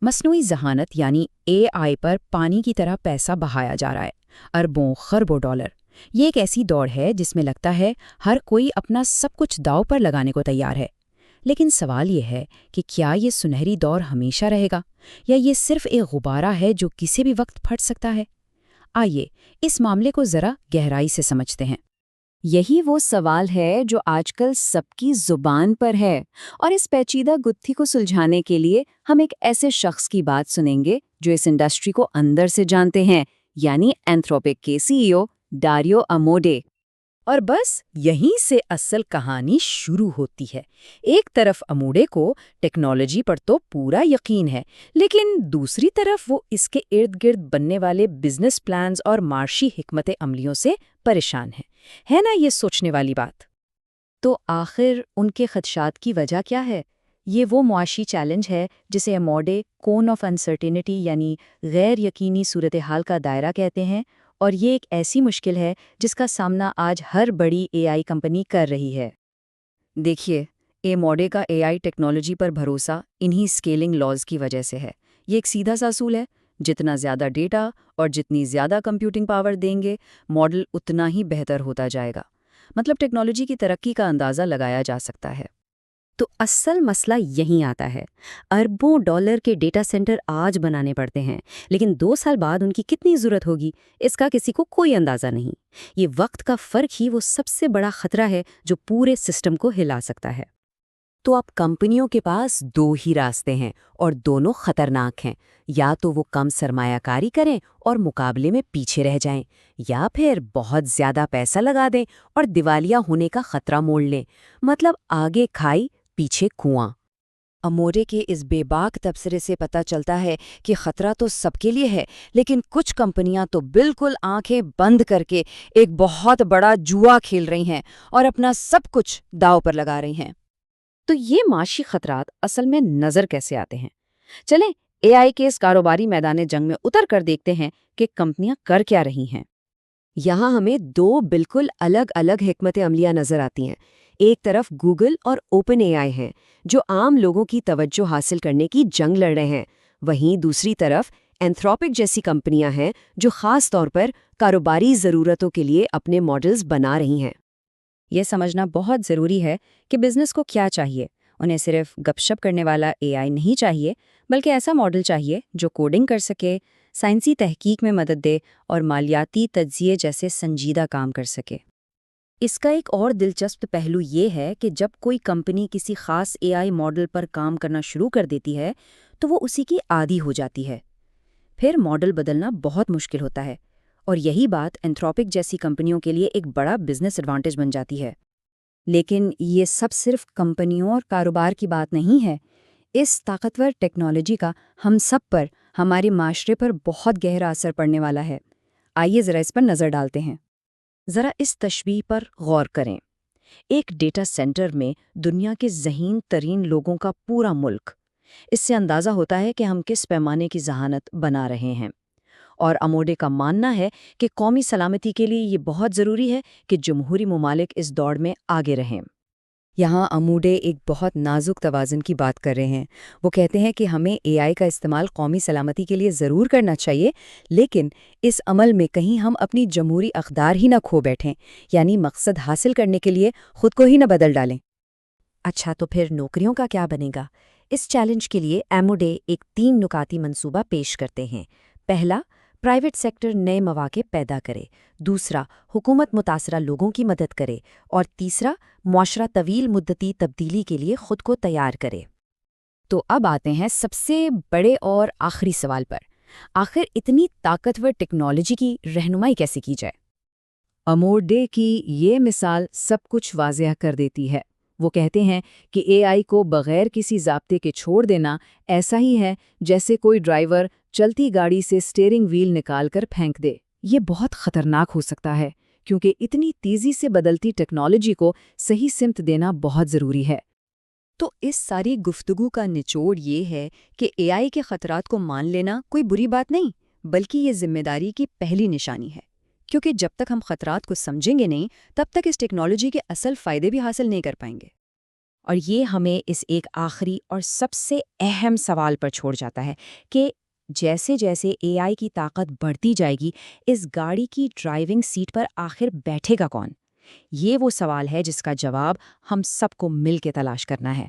مصنوعی ذہانت یعنی AI پر پانی کی طرح پیسہ بہایا جا رہا ہے، اربوں خربوں ڈالر۔ یہ ایک ایسی دوڑ ہے جس میں لگتا ہے ہر کوئی اپنا سب کچھ داؤ پر لگانے کو تیار ہے۔ لیکن سوال یہ ہے کہ کیا یہ سنہری دور ہمیشہ رہے گا، یا یہ صرف ایک غبارہ ہے جو کسی بھی وقت پھٹ سکتا ہے؟ آئیے اس معاملے کو ذرا گہرائی سے سمجھتے ہیں۔ یہی وہ سوال ہے جو آج کل سب کی زبان پر ہے، اور اس پیچیدہ گتھی کو سلجھانے کے لیے ہم ایک ایسے شخص کی بات سنیں گے جو اس انڈسٹری کو اندر سے جانتے ہیں، یعنی اینتھروپک کے CEO ڈاریو اموڈے۔ اور بس یہیں سے اصل کہانی شروع ہوتی ہے۔ ایک طرف اموڈے کو ٹیکنالوجی پر تو پورا یقین ہے، لیکن دوسری طرف وہ اس کے ارد گرد بننے والے بزنس پلانز اور معاشی حکمت عملیوں سے پریشان ہے نا یہ سوچنے والی بات؟ تو آخر ان کے خدشات کی وجہ کیا ہے؟ یہ وہ معاشی چیلنج ہے جسے اموڈے کون آف انسرٹینٹی یعنی غیر یقینی صورتحال کا دائرہ کہتے ہیں، اور یہ ایک ایسی مشکل ہے جس کا سامنا آج ہر بڑی AI کمپنی کر رہی ہے۔ دیکھیے، اموڈے کا AI ٹیکنالوجی پر بھروسہ انہی اسکیلنگ لاز کی وجہ سے ہے۔ یہ ایک سیدھا سا اصول ہے، جتنا زیادہ ڈیٹا اور جتنی زیادہ کمپیوٹنگ پاور دیں گے، ماڈل اتنا ہی بہتر ہوتا جائے گا۔ مطلب ٹیکنالوجی کی ترقی کا اندازہ لگایا جا سکتا ہے۔ تو اصل مسئلہ یہیں آتا ہے۔ اربوں ڈالر کے ڈیٹا سینٹر آج بنانے پڑتے ہیں، لیکن 2 سال بعد ان کی کتنی ضرورت ہوگی، اس کا کسی کو کوئی اندازہ نہیں۔ یہ وقت کا فرق ہی وہ سب سے بڑا خطرہ ہے جو پورے سسٹم کو ہلا سکتا ہے۔ تو اب کمپنیوں کے پاس 2 ہی راستے ہیں، اور دونوں خطرناک ہیں۔ یا تو وہ کم سرمایہ کاری کریں اور مقابلے میں پیچھے رہ جائیں، یا پھر بہت زیادہ پیسہ لگا دیں اور دیوالیہ ہونے کا خطرہ مول لیں۔ مطلب آگے کھائی پیچھے کنواں۔ اموڈے کے اس بے باک تبصرے سے پتہ چلتا ہے کہ خطرہ تو سب کے لیے ہے، لیکن کچھ کمپنیاں تو بالکل آنکھیں بند کر کے ایک بہت بڑا جوا کھیل رہی ہیں اور اپنا سب کچھ داؤ پر لگا رہی ہیں۔ تو یہ معاشی خطرات اصل میں نظر کیسے آتے ہیں؟ چلیں AI کے اس کاروباری میدان جنگ میں اتر کر دیکھتے ہیں کہ کمپنیاں کر کیا رہی ہیں۔ یہاں ہمیں 2 بالکل الگ الگ حکمت عملیاں نظر آتی ہیں۔ ایک طرف گوگل اور اوپن AI ہیں جو عام لوگوں کی توجہ حاصل کرنے کی جنگ لڑ رہے ہیں، وہیں دوسری طرف اینتھروپک جیسی کمپنیاں ہیں جو خاص طور پر کاروباری ضرورتوں کے لیے اپنے ماڈلز بنا رہی ہیں۔ یہ سمجھنا بہت ضروری ہے کہ بزنس کو کیا چاہیے۔ انہیں صرف گپ شپ کرنے والا AI نہیں چاہیے، بلکہ ایسا ماڈل چاہیے جو کوڈنگ کر سکے، سائنسی تحقیق میں مدد دے اور مالیاتی تجزیے جیسے سنجیدہ کام کر سکے۔ اس کا ایک اور دلچسپ پہلو یہ ہے کہ جب کوئی کمپنی کسی خاص AI ماڈل پر کام کرنا شروع کر دیتی ہے تو وہ اسی کی عادی ہو جاتی ہے۔ پھر ماڈل بدلنا بہت مشکل ہوتا ہے، اور یہی بات اینتھروپک جیسی کمپنیوں کے لیے ایک بڑا بزنس ایڈوانٹیج بن جاتی ہے۔ لیکن یہ سب صرف کمپنیوں اور کاروبار کی بات نہیں ہے۔ اس طاقتور ٹیکنالوجی کا ہم سب پر، ہمارے معاشرے پر بہت گہرا اثر پڑنے والا ہے۔ آئیے ذرا اس پر نظر ڈالتے ہیں۔ ذرا اس تشبیہ پر غور کریں۔ ایک ڈیٹا سینٹر میں دنیا کے ذہین ترین لوگوں کا پورا ملک۔ اس سے اندازہ ہوتا ہے کہ ہم کس پیمانے کی ذہانت بنا رہے ہیں۔ اور اموڈے کا ماننا ہے کہ قومی سلامتی کے لیے یہ بہت ضروری ہے کہ جمہوری ممالک اس دوڑ میں آگے رہیں۔ یہاں اموڈے ایک بہت نازک توازن کی بات کر رہے ہیں۔ وہ کہتے ہیں کہ ہمیں AI کا استعمال قومی سلامتی کے لیے ضرور کرنا چاہیے، لیکن اس عمل میں کہیں ہم اپنی جمہوری اقدار ہی نہ کھو بیٹھیں، یعنی مقصد حاصل کرنے کے لیے خود کو ہی نہ بدل ڈالیں۔ اچھا، تو پھر نوکریوں کا کیا بنے گا؟ اس چیلنج کے لیے اموڈے ایک 3 نکاتی منصوبہ پیش کرتے ہیں۔ پہلا، پرائیویٹ سیکٹر نئے مواقع پیدا کرے۔ دوسرا، حکومت متاثرہ لوگوں کی مدد کرے۔ اور تیسرا، معاشرہ طویل مدتی تبدیلی کے لیے خود کو تیار کرے۔ تو اب آتے ہیں سب سے بڑے اور آخری سوال پر۔ آخر اتنی طاقتور ٹیکنالوجی کی رہنمائی کیسے کی جائے؟ اموڈے کی یہ مثال سب کچھ واضح کر دیتی ہے۔ وہ کہتے ہیں کہ AI کو بغیر کسی ضابطے کے چھوڑ دینا ایسا ہی ہے جیسے کوئی ڈرائیور چلتی گاڑی سے اسٹیئرنگ وہیل نکال کر پھینک دے۔ یہ بہت خطرناک ہو سکتا ہے، کیونکہ اتنی تیزی سے بدلتی ٹیکنالوجی کو صحیح سمت دینا بہت ضروری ہے۔ تو اس ساری گفتگو کا نچوڑ یہ ہے کہ AI کے خطرات کو مان لینا کوئی بری بات نہیں، بلکہ یہ ذمہ داری کی پہلی نشانی ہے، کیونکہ جب تک ہم خطرات کو سمجھیں گے نہیں، تب تک اس ٹیکنالوجی کے اصل فائدے بھی حاصل نہیں کر پائیں گے۔ اور یہ ہمیں اس ایک آخری اور سب سے اہم سوال پر چھوڑ جاتا ہے کہ جیسے جیسے اے آئی کی طاقت بڑھتی جائے گی، اس گاڑی کی ڈرائیونگ سیٹ پر آخر بیٹھے گا کون؟ یہ وہ سوال ہے جس کا جواب ہم سب کو مل کے تلاش کرنا ہے۔